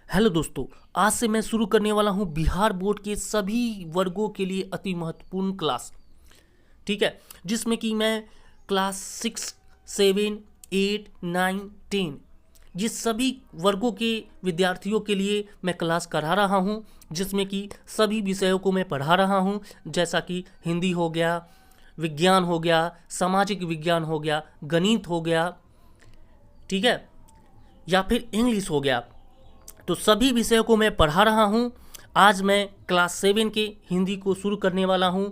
Hello दोस्तों। आज से मैं शुरू करने वाला हूं बिहार बोर्ड के सभी वर्गों के लिए अति महत्वपूर्ण क्लास। ठीक है, जिसमें कि मैं क्लास 6, 7, 8, 9, 10 ये सभी वर्गों के विद्यार्थियों के लिए मैं क्लास करा रहा हूं, जिसमें कि सभी विषयों को मैं पढ़ा रहा हूं, जैसा कि हिंदी हो गया, विज्ञान हो गया, सामाजिक विज्ञान हो गया, गणित हो गया, ठीक है, या फिर इंग्लिश हो गया। तो सभी विषयों को मैं पढ़ा रहा हूँ। आज मैं क्लास 7 के हिंदी को शुरू करने वाला हूँ,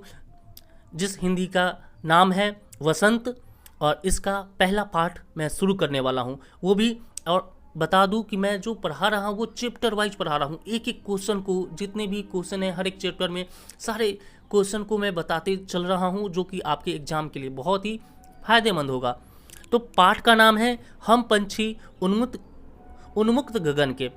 जिस हिंदी का नाम है वसंत, और इसका पहला पाठ मैं शुरू करने वाला हूँ। वो भी, और बता दूं कि मैं जो पढ़ा रहा हूँ वो चैप्टर वाइज पढ़ा रहा हूँ। एक एक क्वेश्चन को, जितने भी क्वेश्चन हैं हर एक चैप्टर में, सारे क्वेश्चन को मैं बताते चल रहा हूँ, जो कि आपके एग्जाम के लिए बहुत ही फायदेमंद होगा। तो पाठ का नाम है हम पंछी उन्मुक्त उन्मुक्त गगन के।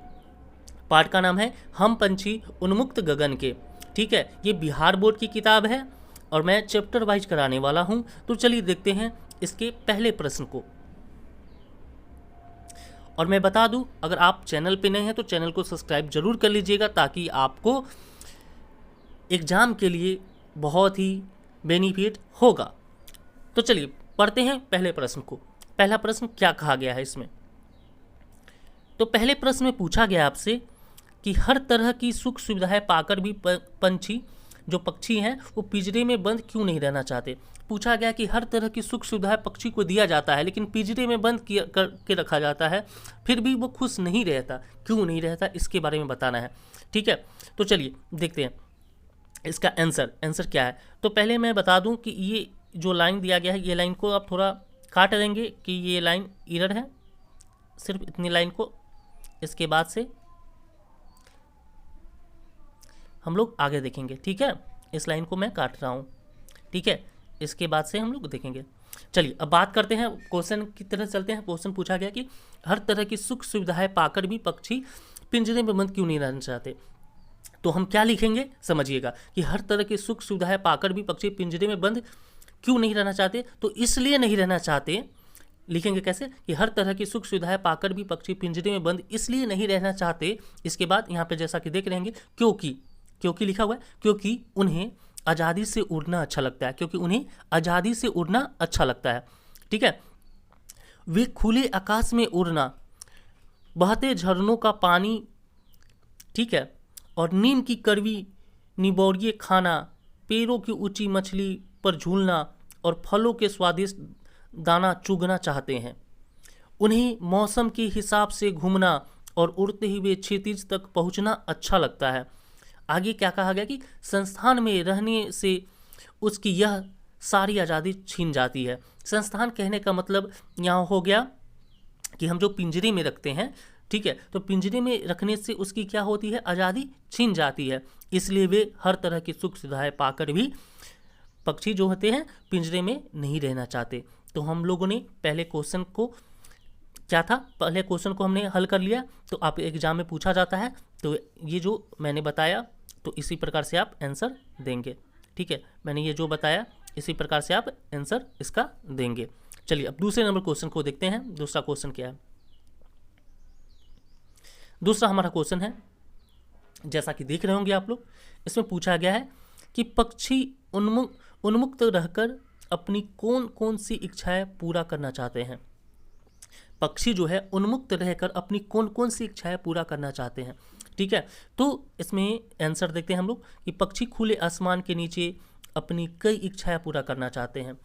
पाठ का नाम है हम पंछी उन्मुक्त गगन के। ठीक है, ये बिहार बोर्ड की किताब है और मैं चैप्टर वाइज कराने वाला हूं। तो चलिए देखते हैं इसके पहले प्रश्न को। और मैं बता दूं, अगर आप चैनल पे नए हैं तो चैनल को सब्सक्राइब जरूर कर लीजिएगा, ताकि आपको एग्जाम के लिए बहुत ही बेनिफिट होगा। तो चलिए पढ़ते हैं पहले प्रश्न को। पहला प्रश्न क्या कहा गया है इसमें। तो पहले प्रश्न में पूछा गया आपसे कि हर तरह की सुख सुविधाएं पाकर भी पंछी, जो पक्षी हैं, वो पिंजरे में बंद क्यों नहीं रहना चाहते। पूछा गया कि हर तरह की सुख सुविधाएं पक्षी को दिया जाता है, लेकिन पिंजरे में बंद करके रखा जाता है, फिर भी वो खुश नहीं रहता। क्यों नहीं रहता, इसके बारे में बताना है। ठीक है, तो चलिए देखते हैं इसका आंसर क्या है। तो पहले मैं बता दूं कि ये जो लाइन दिया गया है, ये लाइन को आप थोड़ा काट देंगे कि ये लाइन एरर है, सिर्फ इतनी लाइन को। इसके बाद से हम लोग आगे देखेंगे। ठीक है, इस लाइन को मैं काट रहा हूँ। ठीक है, इसके बाद से हम लोग देखेंगे। चलिए अब बात करते हैं, क्वेश्चन की तरह चलते हैं। क्वेश्चन पूछा गया कि हर तरह की सुख सुविधाएं पाकर भी पक्षी पिंजरे में बंद क्यों नहीं रहना चाहते। तो हम क्या लिखेंगे समझिएगा कि हर तरह की सुख सुविधाएं पाकर भी पक्षी पिंजरे में बंद क्यों नहीं रहना चाहते। तो इसलिए नहीं रहना चाहते लिखेंगे कैसे कि हर तरह की सुख सुविधाएं पाकर भी पक्षी पिंजरे में बंद इसलिए नहीं रहना चाहते। इसके बाद यहाँ पे जैसा कि देख रहे हैं, क्योंकि लिखा हुआ है, क्योंकि उन्हें आज़ादी से उड़ना अच्छा लगता है। क्योंकि उन्हें आज़ादी से उड़ना अच्छा लगता है। ठीक है, वे खुले आकाश में उड़ना, बहते झरनों का पानी, ठीक है, और नीम की कड़वी निबोरिए खाना, पेड़ों की ऊंची मछली पर झूलना और फलों के स्वादिष्ट दाना चुगना चाहते हैं। उन्हें मौसम के हिसाब से घूमना और उड़ते हुए क्षितिज तक पहुंचना अच्छा लगता है। आगे क्या कहा गया कि संस्थान में रहने से उसकी यह सारी आज़ादी छीन जाती है। संस्थान कहने का मतलब यहाँ हो गया कि हम जो पिंजरे में रखते हैं, ठीक है, तो पिंजरे में रखने से उसकी क्या होती है, आज़ादी छीन जाती है। इसलिए वे हर तरह की सुख सुविधाएं पाकर भी पक्षी जो होते हैं पिंजरे में नहीं रहना चाहते। तो हम लोगों ने पहले क्वेश्चन को क्या था, पहले क्वेश्चन को हमने हल कर लिया। तो आप एग्जाम में पूछा जाता है, तो ये जो मैंने बताया, तो इसी प्रकार से आप आंसर देंगे। ठीक है, मैंने ये जो बताया इसी प्रकार से आप आंसर इसका देंगे। चलिए अब दूसरे नंबर क्वेश्चन को देखते हैं। दूसरा क्वेश्चन क्या है। दूसरा हमारा क्वेश्चन है, जैसा कि देख रहे होंगे आप लोग, इसमें पूछा गया है कि पक्षी उन्मुक्त रहकर अपनी कौन कौन सी इच्छाएं पूरा करना चाहते हैं। पक्षी जो है उन्मुक्त रहकर अपनी कौन कौन सी इच्छाएं पूरा करना चाहते हैं। ठीक है, तो इसमें आंसर देखते हैं हम लोग कि पक्षी खुले आसमान के नीचे अपनी कई इच्छाएं पूरा करना चाहते हैं।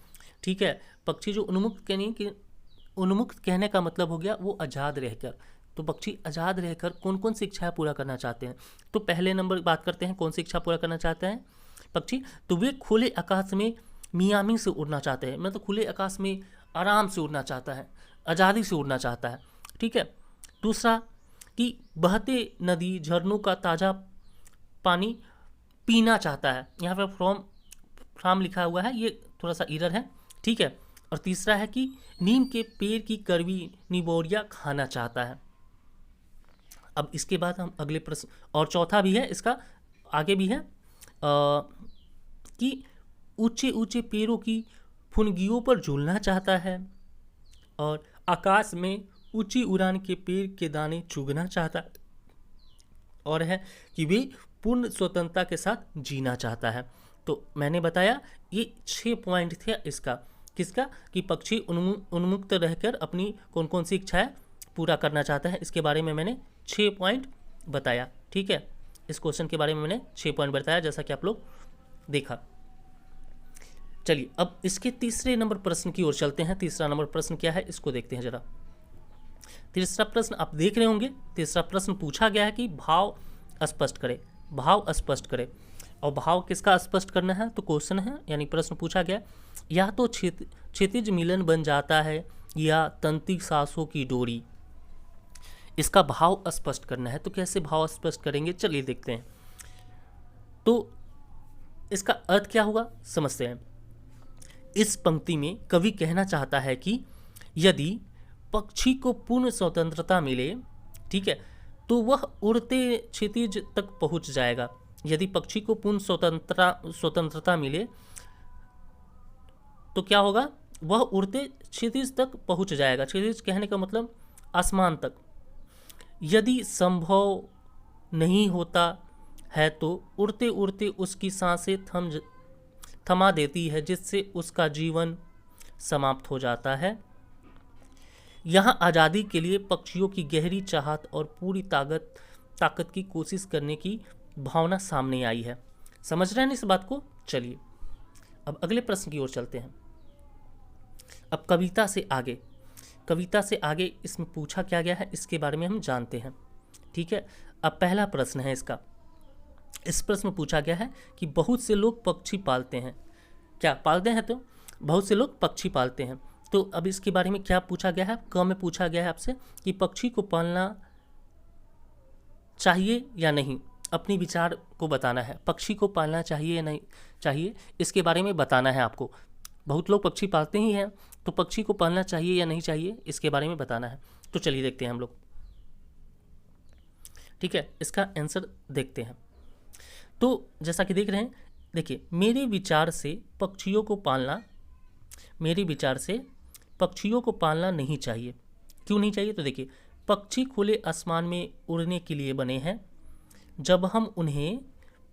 ठीक है, पक्षी जो उन्मुक्त कहने का मतलब हो गया वो आज़ाद रहकर। तो पक्षी आज़ाद रहकर कौन कौन सी इच्छाएं पूरा करना चाहते हैं। तो पहले नंबर बात करते हैं, कौन सी इच्छा पूरा करना चाहते हैं पक्षी। तो वे खुले आकाश में मियामी से उड़ना चाहते हैं, मतलब खुले आकाश में आराम से उड़ना चाहता है, आज़ादी से उड़ना चाहता है। ठीक है, दूसरा कि बहते नदी झरनों का ताज़ा पानी पीना चाहता है। यहाँ पर फ्रॉम लिखा हुआ है, ये थोड़ा सा एरर है। ठीक है, और तीसरा है कि नीम के पेड़ की कड़वी निबोरिया खाना चाहता है। अब इसके बाद हम अगले प्रश्न, और चौथा भी है इसका, आगे भी है कि ऊंचे ऊंचे पेड़ों की फुनगियों पर झूलना चाहता है और आकाश में ऊंची उड़ान के पेड़ के दाने चुगना चाहता है। और है कि वे पूर्ण स्वतंत्रता के साथ जीना चाहता है। तो मैंने बताया ये 6 पॉइंट थे इसका, किसका, कि पक्षी उन्मुक्त रहकर अपनी कौन कौन सी इच्छाएं पूरा करना चाहता है, इसके बारे में मैंने 6 पॉइंट बताया। ठीक है, इस क्वेश्चन के बारे में मैंने 6 पॉइंट बताया, जैसा कि आप लोग देखा। चलिए अब इसके तीसरे नंबर प्रश्न की ओर चलते हैं। तीसरा नंबर प्रश्न क्या है, इसको देखते हैं जरा। तीसरा प्रश्न आप देख रहे होंगे। तीसरा प्रश्न पूछा गया है कि भाव स्पष्ट करे, भाव स्पष्ट करे। और भाव किसका स्पष्ट करना है, तो क्वेश्चन है यानी प्रश्न पूछा गया, या तो क्षितिज मिलन बन जाता है या तंत्रिक सांसों की डोरी। इसका भाव स्पष्ट करना है। तो कैसे भाव स्पष्ट करेंगे, चलिए देखते हैं। तो इसका अर्थ क्या होगा, समझते हैं। इस पंक्ति में कवि कहना चाहता है कि यदि पक्षी को पूर्ण स्वतंत्रता मिले, ठीक है, तो वह उड़ते क्षितिज तक पहुंच जाएगा। यदि पक्षी को पूर्ण स्वतंत्रता मिले तो क्या होगा, वह उड़ते क्षितिज तक पहुंच जाएगा। क्षितिज कहने का मतलब आसमान तक। यदि संभव नहीं होता है तो उड़ते उड़ते उसकी सांसें थमा देती है, जिससे उसका जीवन समाप्त हो जाता है। यहाँ आज़ादी के लिए पक्षियों की गहरी चाहत और पूरी ताकत की कोशिश करने की भावना सामने आई है। समझ रहे हैं इस बात को। चलिए अब अगले प्रश्न की ओर चलते हैं। अब कविता से आगे इसमें पूछा क्या गया है, इसके बारे में हम जानते हैं। ठीक है, अब पहला प्रश्न है इसका। इस प्रश्न में पूछा गया है कि बहुत से लोग पक्षी पालते हैं। क्या पालते हैं, तो बहुत से लोग पक्षी पालते हैं। तो अब इसके बारे में क्या पूछा गया है, क में पूछा गया है आपसे कि पक्षी को पालना चाहिए या नहीं। अपने विचार को बताना है, पक्षी को पालना चाहिए या नहीं चाहिए, इसके बारे में बताना है आपको। बहुत लोग पक्षी पालते ही हैं, तो पक्षी को पालना चाहिए या नहीं चाहिए, इसके बारे में बताना है। तो चलिए देखते हैं हम लोग। ठीक है, इसका आंसर देखते हैं। तो जैसा कि देख रहे हैं, देखिए, मेरे विचार से पक्षियों को पालना नहीं चाहिए। क्यों नहीं चाहिए, तो देखिए, पक्षी खुले आसमान में उड़ने के लिए बने हैं। जब हम उन्हें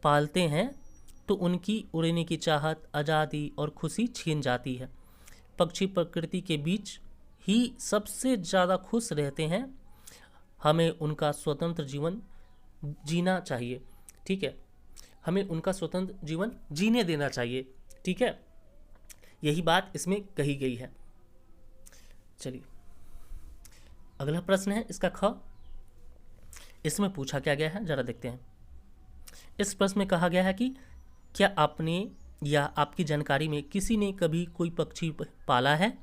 पालते हैं तो उनकी उड़ने की चाहत, आज़ादी और खुशी छीन जाती है। पक्षी प्रकृति के बीच ही सबसे ज़्यादा खुश रहते हैं। हमें उनका स्वतंत्र जीवन जीना चाहिए। ठीक है, हमें उनका स्वतंत्र जीवन जीने देना चाहिए। ठीक है, यही बात इसमें कही गई है। चलिए अगला प्रश्न है इसका ख। इसमें पूछा क्या गया है, जरा देखते हैं। इस प्रश्न में कहा गया है कि क्या आपने या आपकी जानकारी में किसी ने कभी कोई पक्षी पाला है,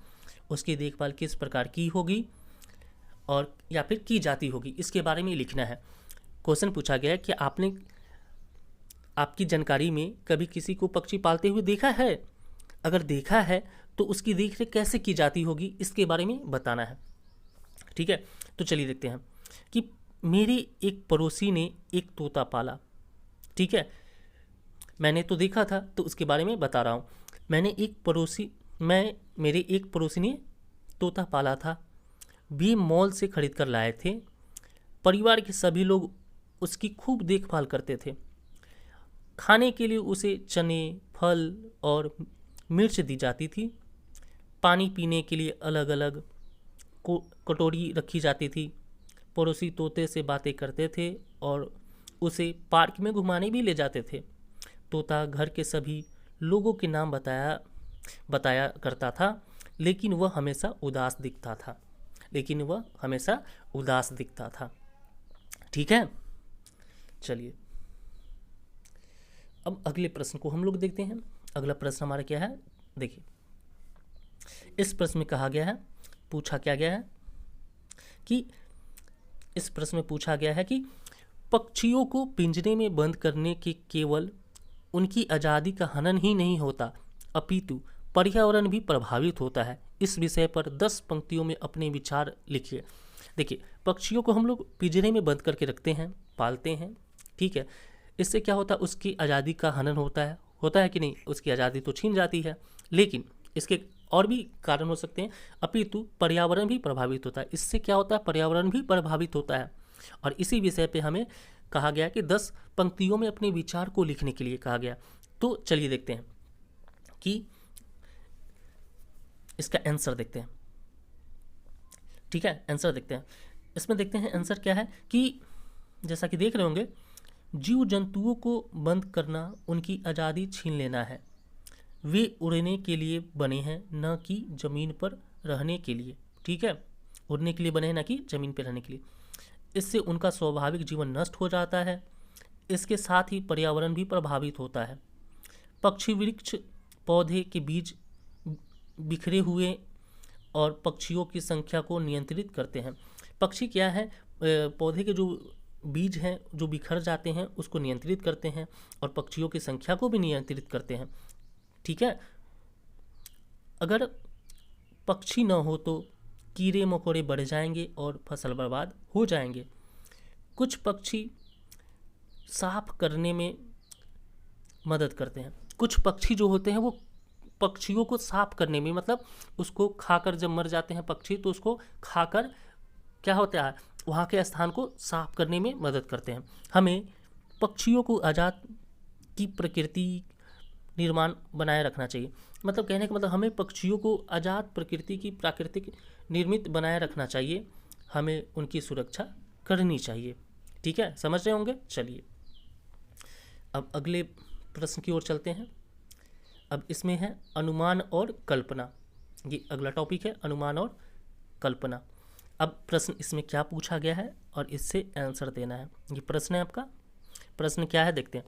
उसकी देखभाल किस प्रकार की होगी और या फिर की जाती होगी, इसके बारे में लिखना है। क्वेश्चन पूछा गया है कि आपने आपकी जानकारी में कभी किसी को पक्षी पालते हुए देखा है। अगर देखा है तो उसकी देखरेख कैसे की जाती होगी, इसके बारे में बताना है। ठीक है, तो चलिए देखते हैं कि मेरे एक पड़ोसी ने एक तोता पाला। ठीक है, मैंने तो देखा था, तो उसके बारे में बता रहा हूँ। मेरे एक पड़ोसी ने तोता पाला था। भी मॉल से खरीद कर लाए थे। परिवार के सभी लोग उसकी खूब देखभाल करते थे। खाने के लिए उसे चने, फल और मिर्च दी जाती थी। पानी पीने के लिए अलग अलग कटोरी रखी जाती थी। पड़ोसी तोते से बातें करते थे और उसे पार्क में घुमाने भी ले जाते थे। तोता घर के सभी लोगों के नाम बताया करता था, लेकिन वह हमेशा उदास दिखता था। ठीक है, चलिए अब अगले प्रश्न को हम लोग देखते हैं। अगला प्रश्न हमारा क्या है, देखिए। इस प्रश्न में कहा गया है, पूछा क्या गया है कि इस प्रश्न में पूछा गया है कि पक्षियों को पिंजरे में बंद करने के केवल उनकी आज़ादी का हनन ही नहीं होता, अपितु पर्यावरण भी प्रभावित होता है। इस विषय पर 10 पंक्तियों में अपने विचार लिखिए। देखिए, पक्षियों को हम लोग पिंजरे में बंद करके रखते हैं, पालते हैं। ठीक है, इससे क्या होता है, उसकी आज़ादी का हनन होता है कि नहीं, उसकी आज़ादी तो छीन जाती है। लेकिन इसके और भी कारण हो सकते हैं, अपितु पर्यावरण भी प्रभावित होता है। इससे क्या होता है, पर्यावरण भी प्रभावित होता है। और इसी विषय पे हमें कहा गया कि 10 पंक्तियों में अपने विचार को लिखने के लिए कहा गया। तो चलिए देखते हैं कि इसका आंसर देखते हैं। ठीक है, आंसर देखते हैं। इसमें देखते हैं आंसर क्या है कि जैसा कि देख रहे होंगे, जीव जंतुओं को बंद करना उनकी आज़ादी छीन लेना है। वे उड़ने के लिए बने हैं, न कि ज़मीन पर रहने के लिए। ठीक है, उड़ने के लिए बने हैं, न कि ज़मीन पर रहने के लिए। इससे उनका स्वाभाविक जीवन नष्ट हो जाता है। इसके साथ ही पर्यावरण भी प्रभावित होता है। पक्षी वृक्ष पौधे के बीज बिखरे हुए और पक्षियों की संख्या को नियंत्रित करते हैं। पक्षी क्या है, पौधे के जो बीज हैं जो बिखर जाते हैं उसको नियंत्रित करते हैं और पक्षियों की संख्या को भी नियंत्रित करते हैं। ठीक है, अगर पक्षी न हो तो कीड़े मकोड़े बढ़ जाएंगे और फसल बर्बाद हो जाएंगे। कुछ पक्षी साफ करने में मदद करते हैं। कुछ पक्षी जो होते हैं वो पक्षियों को साफ करने में, मतलब उसको खाकर जब मर जाते हैं पक्षी तो उसको खाकर क्या होता है, वहाँ के स्थान को साफ करने में मदद करते हैं। हमें पक्षियों को आज़ाद की प्रकृति निर्माण बनाए रखना चाहिए। मतलब कहने का मतलब हमें पक्षियों को आज़ाद प्रकृति की प्राकृतिक निर्मित बनाए रखना चाहिए। हमें उनकी सुरक्षा करनी चाहिए। ठीक है, समझ रहे होंगे। चलिए अब अगले प्रश्न की ओर चलते हैं। अब इसमें है अनुमान और कल्पना। ये अगला टॉपिक है, अनुमान और कल्पना। अब प्रश्न इसमें क्या पूछा गया है और इससे आंसर देना है। ये प्रश्न है आपका। प्रश्न क्या है देखते हैं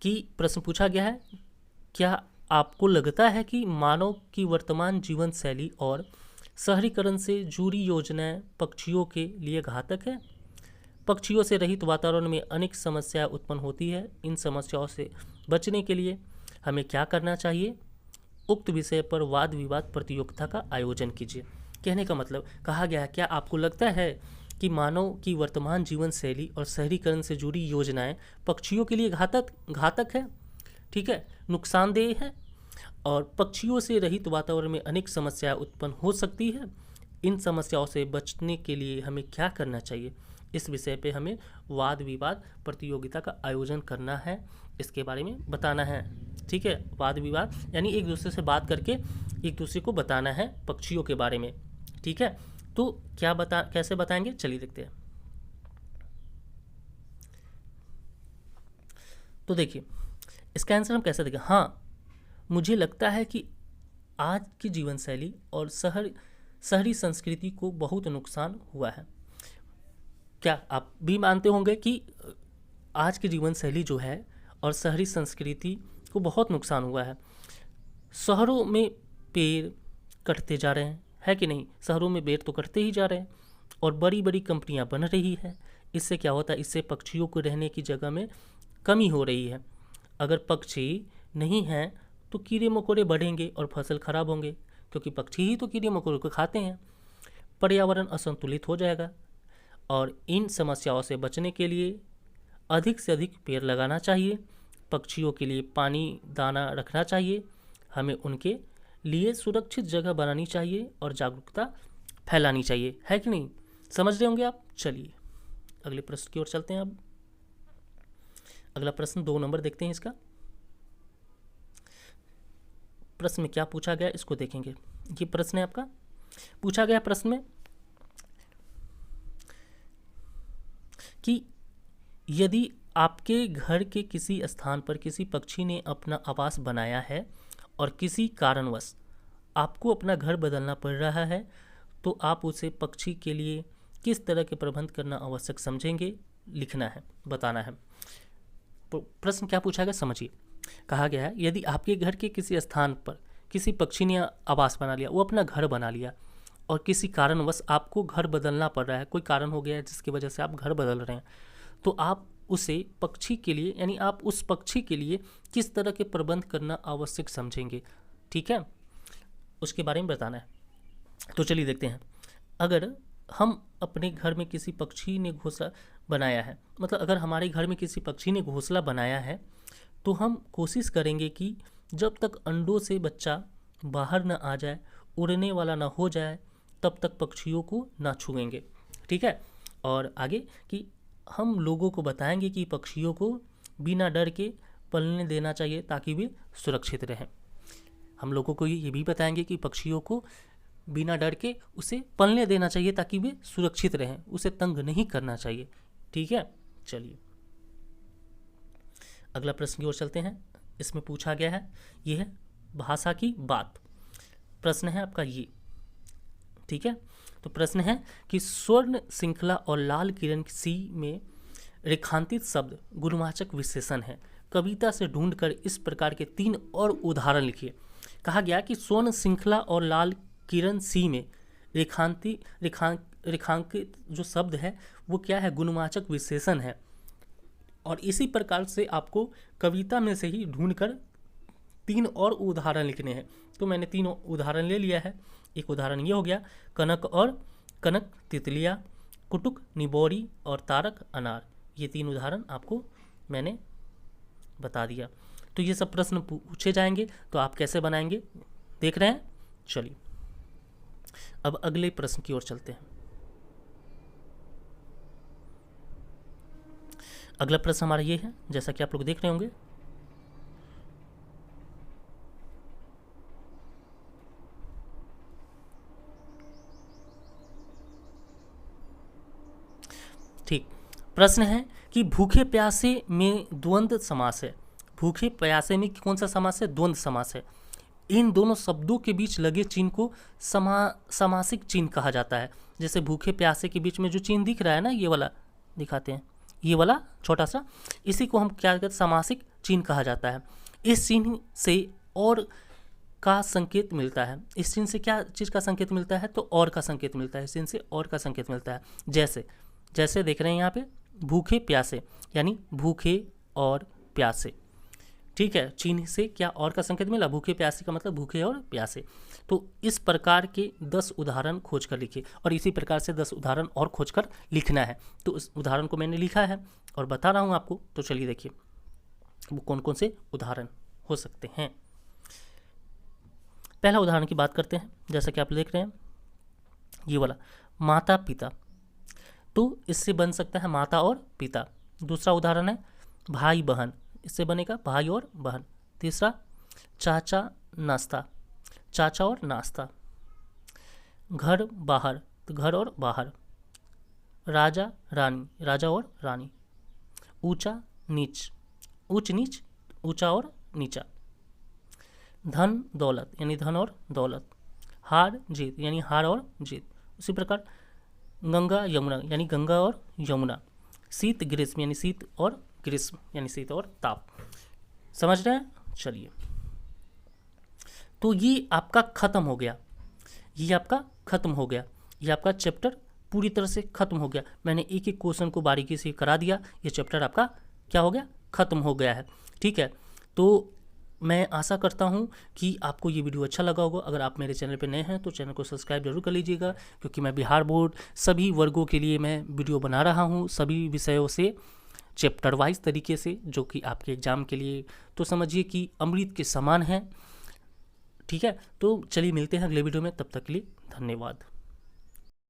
कि प्रश्न पूछा गया है, क्या आपको लगता है कि मानव की वर्तमान जीवन शैली और शहरीकरण से जुड़ी योजनाएं पक्षियों के लिए घातक है? पक्षियों से रहित वातावरण में अनेक समस्याएं उत्पन्न होती है। इन समस्याओं से बचने के लिए हमें क्या करना चाहिए? उक्त विषय पर वाद विवाद प्रतियोगिता का आयोजन कीजिए। कहने का मतलब कहा गया है, क्या आपको लगता है कि मानव की वर्तमान जीवन शैली और शहरीकरण से जुड़ी योजनाएं पक्षियों के लिए घातक है? ठीक है, नुकसानदेह है और पक्षियों से रहित वातावरण में अनेक समस्याएं उत्पन्न हो सकती है। इन समस्याओं से बचने के लिए हमें क्या करना चाहिए? इस विषय पे हमें वाद विवाद प्रतियोगिता का आयोजन करना है, इसके बारे में बताना है। ठीक है, वाद विवाद यानी एक दूसरे से बात करके एक दूसरे को बताना है पक्षियों के बारे में। ठीक है, तो कैसे बताएंगे, चलिए देखते हैं। तो देखिए इसका आंसर हम कैसे देंगे। हाँ, मुझे लगता है कि आज की जीवन शैली और शहरी संस्कृति को बहुत नुकसान हुआ है। क्या आप भी मानते होंगे कि आज की जीवन शैली जो है और शहरी संस्कृति को बहुत नुकसान हुआ है। शहरों में पेड़ कटते जा रहे हैं, है कि नहीं? शहरों में पेड़ तो कटते ही जा रहे हैं और बड़ी बड़ी कंपनियां बन रही है। इससे क्या होता है, इससे पक्षियों को रहने की जगह में कमी हो रही है। अगर पक्षी नहीं हैं तो कीड़े मकोड़े बढ़ेंगे और फसल खराब होंगे, क्योंकि पक्षी ही तो कीड़े मकोड़े को खाते हैं। पर्यावरण असंतुलित हो जाएगा और इन समस्याओं से बचने के लिए अधिक से अधिक पेड़ लगाना चाहिए। पक्षियों के लिए पानी दाना रखना चाहिए। हमें उनके लिए सुरक्षित जगह बनानी चाहिए और जागरूकता फैलानी चाहिए, है कि नहीं? समझ रहे होंगे आप। चलिए अगले प्रश्न की ओर चलते हैं। अब अगला प्रश्न 2 नंबर देखते हैं। इसका प्रश्न में क्या पूछा गया इसको देखेंगे। ये प्रश्न है आपका। पूछा गया प्रश्न में कि यदि आपके घर के किसी स्थान पर किसी पक्षी ने अपना आवास बनाया है और किसी कारणवश आपको अपना घर बदलना पड़ रहा है, तो आप उसे पक्षी के लिए किस तरह के प्रबंध करना आवश्यक समझेंगे? लिखना है, बताना है। प्रश्न क्या पूछा गया समझिए। कहा गया है, यदि आपके घर के किसी स्थान पर किसी पक्षी ने आवास बना लिया, वो अपना घर बना लिया और किसी कारणवश आपको घर बदलना पड़ रहा है, कोई कारण हो गया है जिसकी वजह से आप घर बदल रहे हैं, तो आप उसे पक्षी के लिए यानी आप उस पक्षी के लिए किस तरह के प्रबंध करना आवश्यक समझेंगे? ठीक है, उसके बारे में बताना है। तो चलिए देखते हैं। अगर हम अपने घर में किसी पक्षी ने घोंसला बनाया है, मतलब अगर हमारे घर में किसी पक्षी ने घोंसला बनाया है, तो हम कोशिश करेंगे कि जब तक अंडों से बच्चा बाहर न आ जाए, उड़ने वाला ना हो जाए, तब तक पक्षियों को ना छुएंगे। ठीक है, और आगे कि हम लोगों को बताएंगे कि पक्षियों को बिना डर के पलने देना चाहिए ताकि वे सुरक्षित रहें। हम लोगों को ये भी बताएंगे कि पक्षियों को बिना डर के उसे पलने देना चाहिए ताकि वे सुरक्षित रहें, उसे तंग नहीं करना चाहिए। ठीक है, चलिए अगला प्रश्न की ओर चलते हैं। इसमें पूछा गया है, यह है भाषा की बात। प्रश्न है आपका ये, ठीक है। तो प्रश्न है कि स्वर्ण श्रृंखला और लाल किरण सी में रेखांकित शब्द गुणवाचक विशेषण है। कविता से ढूंढकर इस प्रकार के 3 और उदाहरण लिखिए। कहा गया कि स्वर्ण श्रृंखला और लाल किरण सी में रेखांकित जो शब्द है वो क्या है, गुणवाचक विशेषण है। और इसी प्रकार से आपको कविता में से ही ढूंढकर 3 और उदाहरण लिखने हैं। तो मैंने 3 उदाहरण ले लिया है। एक उदाहरण ये हो गया, कनक तितलिया, कुटुक निबोरी और तारक अनार। ये 3 उदाहरण आपको मैंने बता दिया। तो ये सब प्रश्न पूछे जाएंगे, तो आप कैसे बनाएंगे देख रहे हैं। चलिए अब अगले प्रश्न की ओर चलते हैं। अगला प्रश्न हमारा ये है, जैसा कि आप लोग देख रहे होंगे, ठीक। प्रश्न है कि भूखे प्यासे में द्वंद्व समास है। भूखे प्यासे में कौन सा समास है, द्वंद्व समास है। इन दोनों शब्दों के बीच लगे चिन्ह को समासिक चिन्ह कहा जाता है। जैसे भूखे प्यासे के बीच में जो चिन्ह दिख रहा है ना, ये वाला दिखाते हैं, ये वाला छोटा सा, इसी को हम क्या कहते हैं, समासिक चिन्ह कहा जाता है। इस चिन्ह से और का संकेत मिलता है। इस चिन्ह से क्या चीज़ का संकेत मिलता है, तो और का संकेत मिलता है। इस चिन्ह से और का संकेत मिलता है। जैसे देख रहे हैं यहाँ पे भूखे प्यासे, यानी भूखे और प्यासे, ठीक है। चिन्ह से क्या और का संकेत मिला, भूखे प्यासे का मतलब भूखे और प्यासे। तो इस प्रकार के 10 उदाहरण खोज कर लिखिए, और इसी प्रकार से 10 उदाहरण और खोज कर लिखना है। तो इस उदाहरण को मैंने लिखा है और बता रहा हूँ आपको। तो चलिए देखिए वो कौन कौन से उदाहरण हो सकते हैं। पहला उदाहरण की बात करते हैं। जैसा कि आप देख रहे हैं ये वाला, माता पिता, तो इससे बन सकता है माता और पिता। दूसरा उदाहरण है भाई बहन, इससे बनेगा भाई और बहन। तीसरा चाचा नाश्ता, चाचा और नाश्ता। घर बाहर, तो घर और बाहर। राजा रानी, राजा और रानी। ऊंचा नीच, ऊंच नीच, ऊंचा और नीचा। धन दौलत, यानी धन और दौलत। हार जीत, यानी हार और जीत। उसी प्रकार गंगा यमुना, यानी गंगा और यमुना। शीत ग्रीष्म, यानी शीत और ग्रीष्म, यानी शीत और ताप। समझ रहे हैं। चलिए तो ये आपका खत्म हो गया, ये आपका खत्म हो गया, ये आपका चैप्टर पूरी तरह से खत्म हो गया। मैंने एक एक क्वेश्चन को बारीकी से करा दिया। ये चैप्टर आपका क्या हो गया, खत्म हो गया है। ठीक है, तो मैं आशा करता हूँ कि आपको ये वीडियो अच्छा लगा होगा। अगर आप मेरे चैनल पर नए हैं तो चैनल को सब्सक्राइब जरूर कर लीजिएगा, क्योंकि मैं बिहार बोर्ड सभी वर्गों के लिए मैं वीडियो बना रहा हूँ, सभी विषयों से चैप्टर वाइज तरीके से, जो कि आपके एग्ज़ाम के लिए तो समझिए कि अमृत के समान है। ठीक है, तो चलिए मिलते हैं अगले वीडियो में, तब तक के लिए धन्यवाद।